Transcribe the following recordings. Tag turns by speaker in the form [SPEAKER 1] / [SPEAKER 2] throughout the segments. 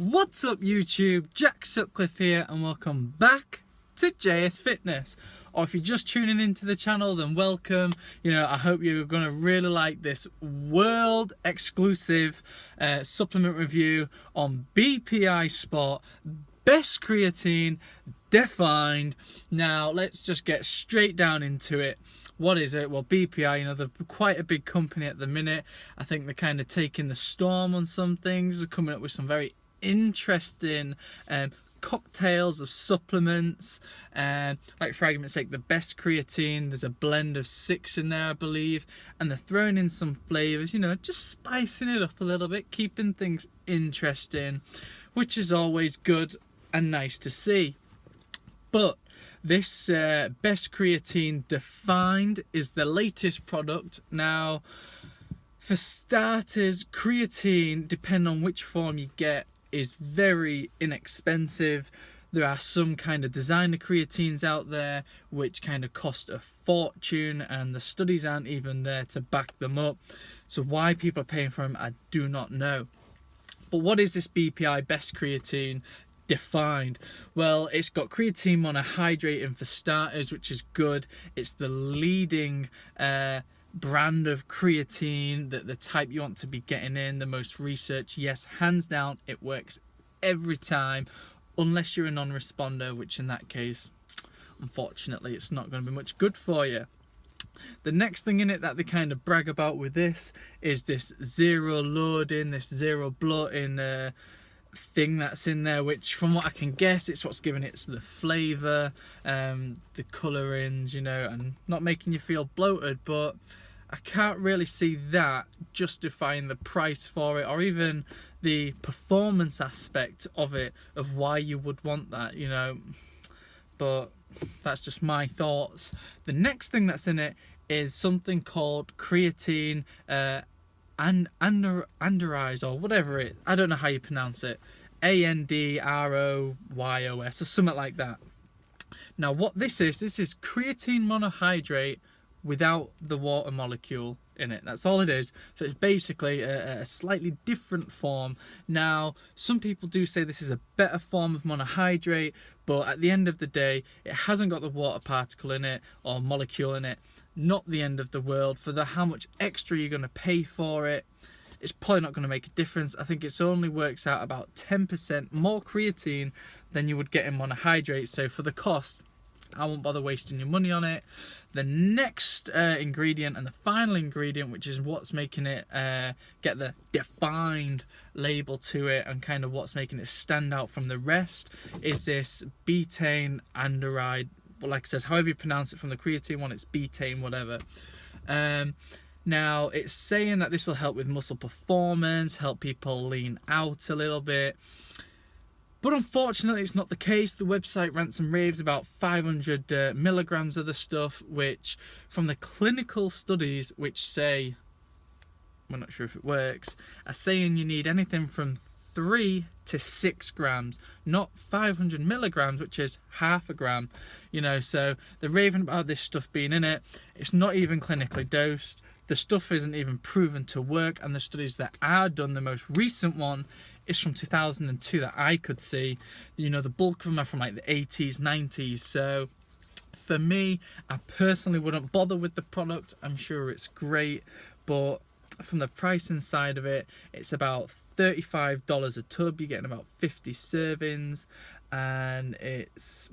[SPEAKER 1] What's up YouTube, Jack Sutcliffe here and welcome back to JS Fitness. Or if you're just tuning into the channel, then welcome. I hope you're going to really like this world exclusive supplement review on BPI Sport, best creatine defined. Now let's just get straight down into it. What is it? Well, BPI, they're quite a big company at the minute. I think they're kind of taking the storm on some things. They're coming up with some very interesting cocktails of supplements. Like for argument's sake, the best creatine, there's a blend of 6 in there, I believe. And they're throwing in some flavors, just spicing it up a little bit, keeping things interesting, which is always good and nice to see. But this best creatine defined is the latest product. Now, for starters, creatine, depending on which form you get, is very inexpensive. There are some kind of designer creatines out there which kind of cost a fortune, and the studies aren't even there to back them up. So why people are paying for them, I do not know. But what is this BPI best creatine defined? Well, it's got creatine monohydrate in for starters, which is good. It's the leading brand of creatine, that the type you want to be getting in, the most research. Yes, hands down, it works every time, unless you're a non-responder, which in that case, unfortunately, it's not going to be much good for you. The next thing in it that they kind of brag about with this is this zero loading, this zero bloating thing that's in there, which from what I can guess, it's what's giving it the flavour, the colourings, and not making you feel bloated. But I can't really see that justifying the price for it, or even the performance aspect of it, of why you would want that, but that's just my thoughts. The next thing that's in it is something called creatine androyos, or whatever I don't know how you pronounce it, ANDROYOS or something like that. Now what this is creatine monohydrate without the water molecule in it. That's all it is. So it's basically a slightly different form. Now some people do say this is a better form of monohydrate, but at the end of the day, it hasn't got the water particle in it or molecule in it. Not the end of the world. For how much extra you're going to pay for it, it's probably not going to make a difference. I think it only works out about 10% more creatine than you would get in monohydrate. So for the cost, I won't bother wasting your money on it. The next ingredient, and the final ingredient, which is what's making it get the defined label to it, and kind of what's making it stand out from the rest, is this betaine android. Well, like I said, however you pronounce it, from the creatine one, it's betaine, whatever. Now, it's saying that this will help with muscle performance, help people lean out a little bit. But unfortunately, it's not the case. The website rants and raves about 500 milligrams of the stuff, which from the clinical studies, which say, we're not sure if it works, are saying you need anything from 3 to 6 grams, not 500 milligrams, which is half a gram. So they're raving about this stuff being in it. It's not even clinically dosed. The stuff isn't even proven to work, and the studies that are done, the most recent one is from 2002 that I could see. The bulk of them are from like the 80s, 90s. So for me, I personally wouldn't bother with the product. I'm sure it's great, but from the pricing side of it, it's about $35 a tub. You're getting about 50 servings, and it's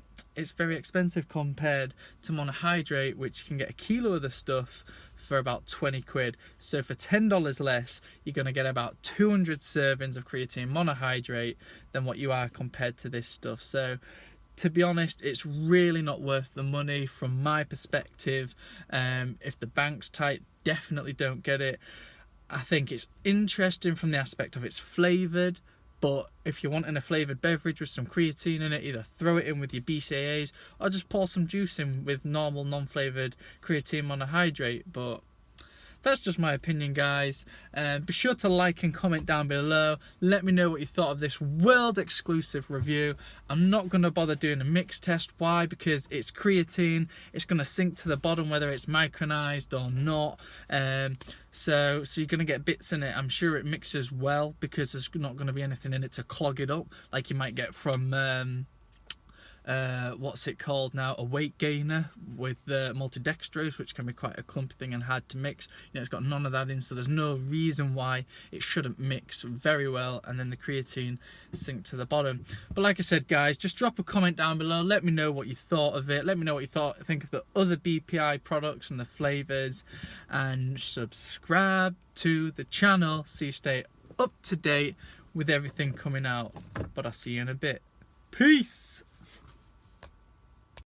[SPEAKER 1] very expensive compared to monohydrate, which can get a kilo of the stuff for about 20 quid. So for $10 less, you're going to get about 200 servings of creatine monohydrate than what you are compared to this stuff. So to be honest, it's really not worth the money from my perspective. If the bank's tight, definitely don't get it. I think it's interesting from the aspect of it's flavoured, but if you're wanting a flavoured beverage with some creatine in it, either throw it in with your BCAAs or just pour some juice in with normal non-flavoured creatine monohydrate. But that's just my opinion, guys. Be sure to like and comment down below. Let me know what you thought of this world exclusive review. I'm not going to bother doing a mix test. Why? Because it's creatine. It's going to sink to the bottom whether it's micronized or not. So you're going to get bits in it. I'm sure it mixes well because there's not going to be anything in it to clog it up like you might get from what's it called now, a weight gainer with the multidextrose, which can be quite a clumpy thing and hard to mix. You know, it's got none of that in, so there's no reason why it shouldn't mix very well and then the creatine sink to the bottom. But like I said, guys, just drop a comment down below. Let me know what you thought of it. Let me know what you think of the other BPI products and the flavors, and subscribe to the channel so you stay up to date with everything coming out. But I'll see you in a bit. Peace.